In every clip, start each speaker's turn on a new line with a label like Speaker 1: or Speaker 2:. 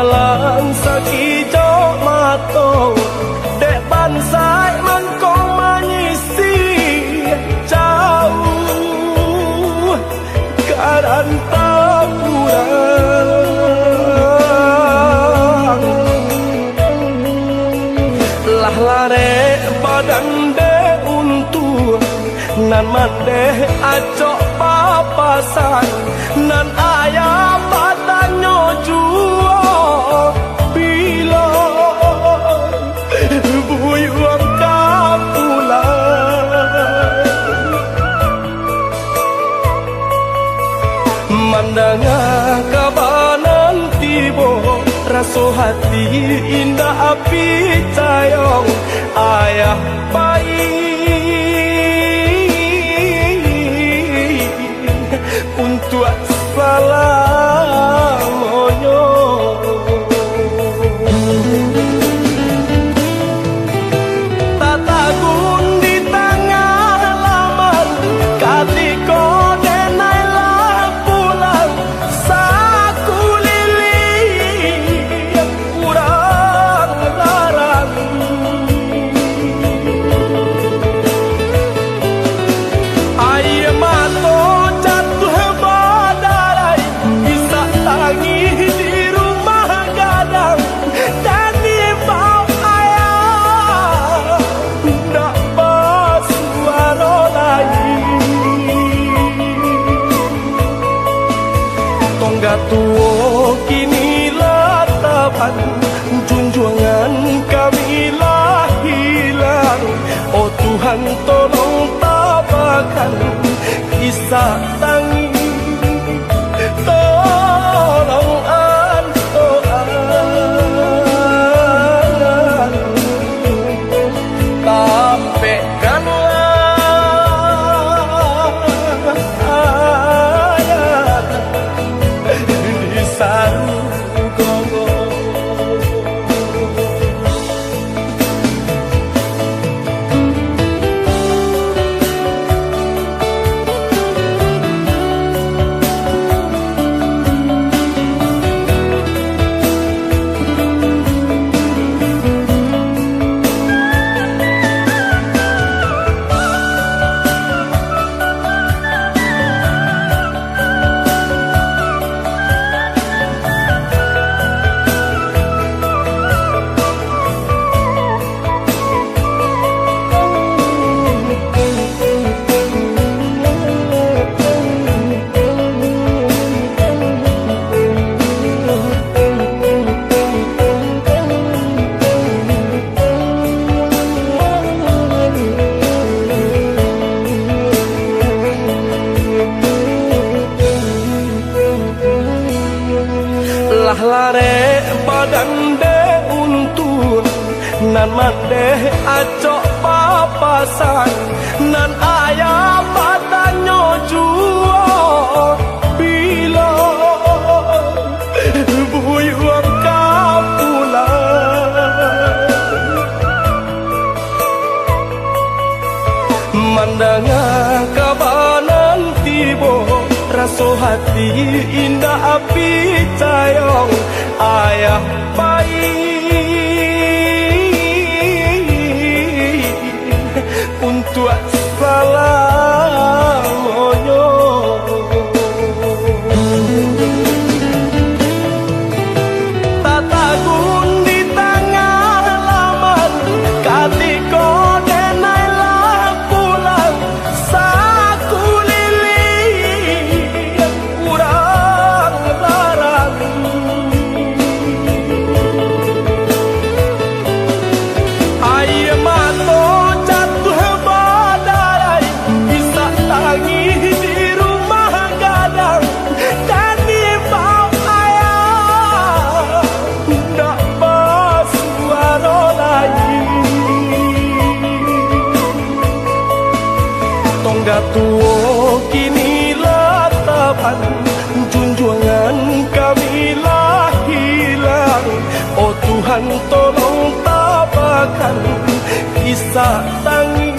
Speaker 1: malang sakijo mato dek bansai mangkong manyisi jauh karan taburang lah lare badan de untuk nan mandeh acok papasan nan ayah badannya jual bila buyuang kapulan mandangah kabanan tibo raso hati indah api cayong ayah bayi untuk salamonyo tatagun di tengah laman katiko denai lah pulang saku lili kurang larang ayah mato tuo kini latapan junjungan kami lah hilang oh Tuhan tolong tabakan kisah tangi tolong antoan tampekkanlah ayat lah lare badan de untuk nan mandeh acok papasan nan ayah badannya jual bila buyuang kapulan mandangah kabanan tibo raso hati indah api cayong ayah bayi untuk salamonyo tatagun di tengah laman katiko denai lah pulang saku lili kurang larang ayah mato jatuh badai bisa tangi di rumah gadang dan di bawah ayah ndak basuaro lagi tonggak tuo kini latapan junjungan kami lah hilang oh Tuhan tolong tabakan kisah tangi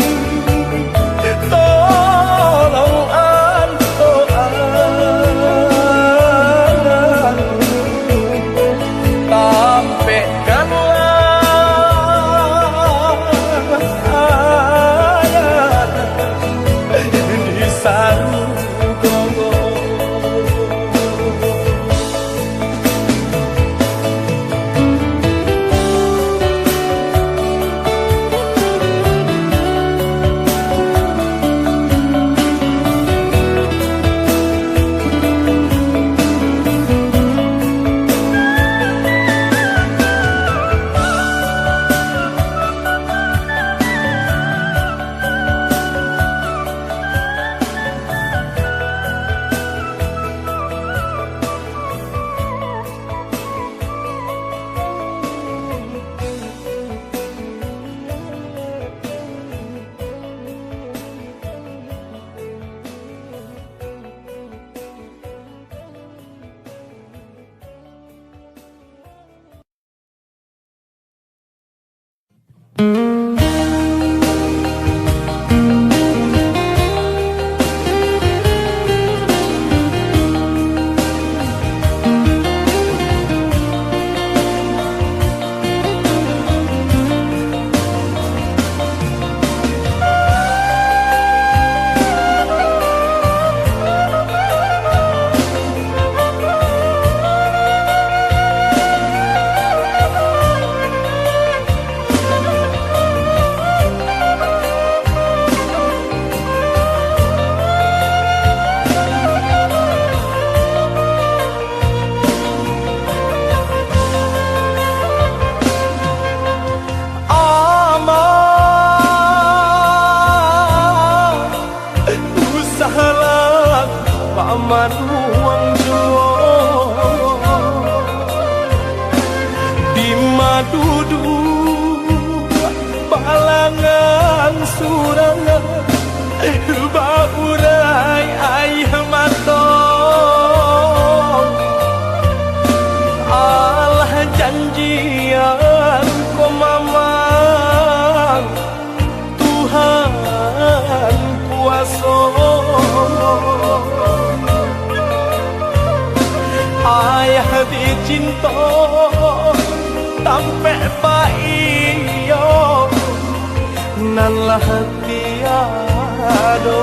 Speaker 1: tolong antoan sampaikanlah ayat di Sarugogo. Paman uang juo di madudu balangan surangan baurai ayah matong Allah janjian ko mamang Tuhan kuasa ayah dicinta sampai bayo nan lah tiado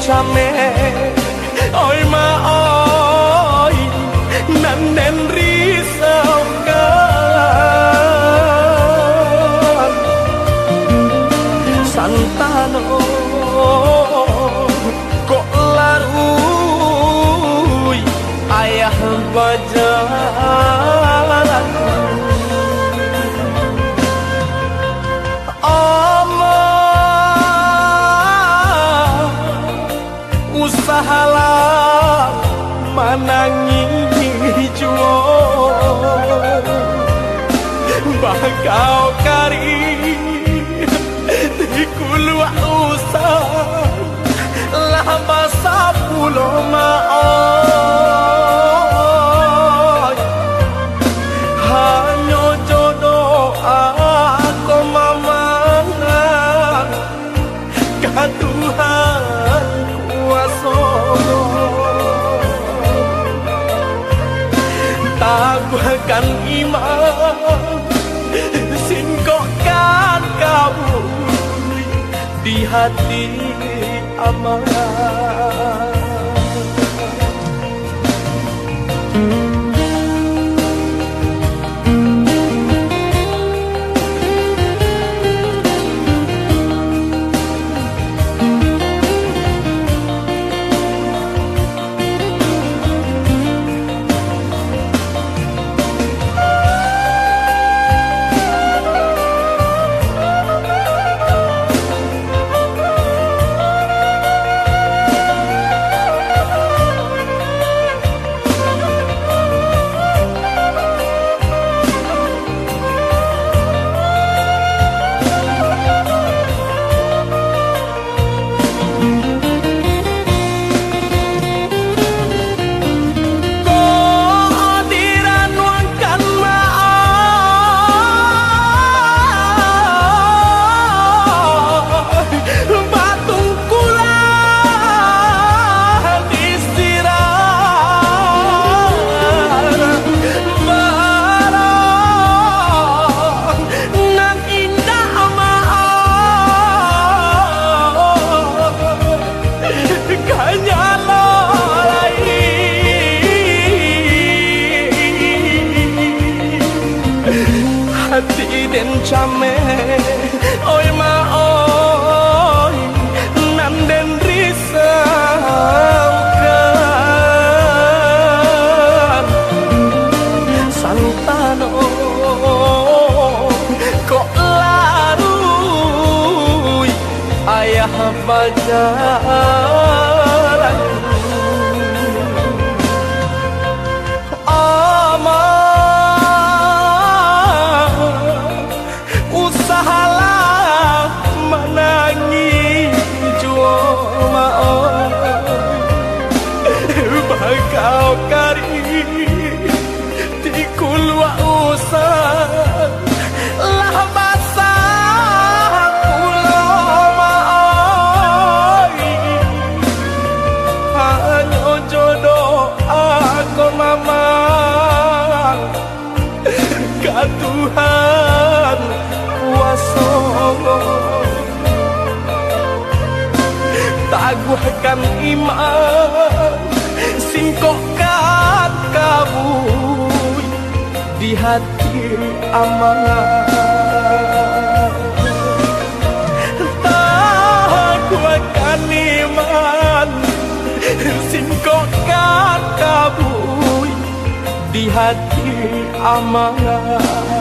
Speaker 1: chame oi ma oi nan nen risau kan santano kok larui ayah bajalan usahalah manangi juo bakau kari dikulua usah lah masa pulo maoi hanya jodoh aku mamangan ka Tuhan taguhkan iman singkokkan kau di hati aman. chame oi ma oi nan den risau kan santano kok larui ayah pajaran kau kari di kulwa usah lah basah kulo maoi hanya jodoh aku mamang ka Tuhan kuasa taguhkan iman singkokkan kabui di hati amanah taguhkan iman singkokkan kabui di hati amanah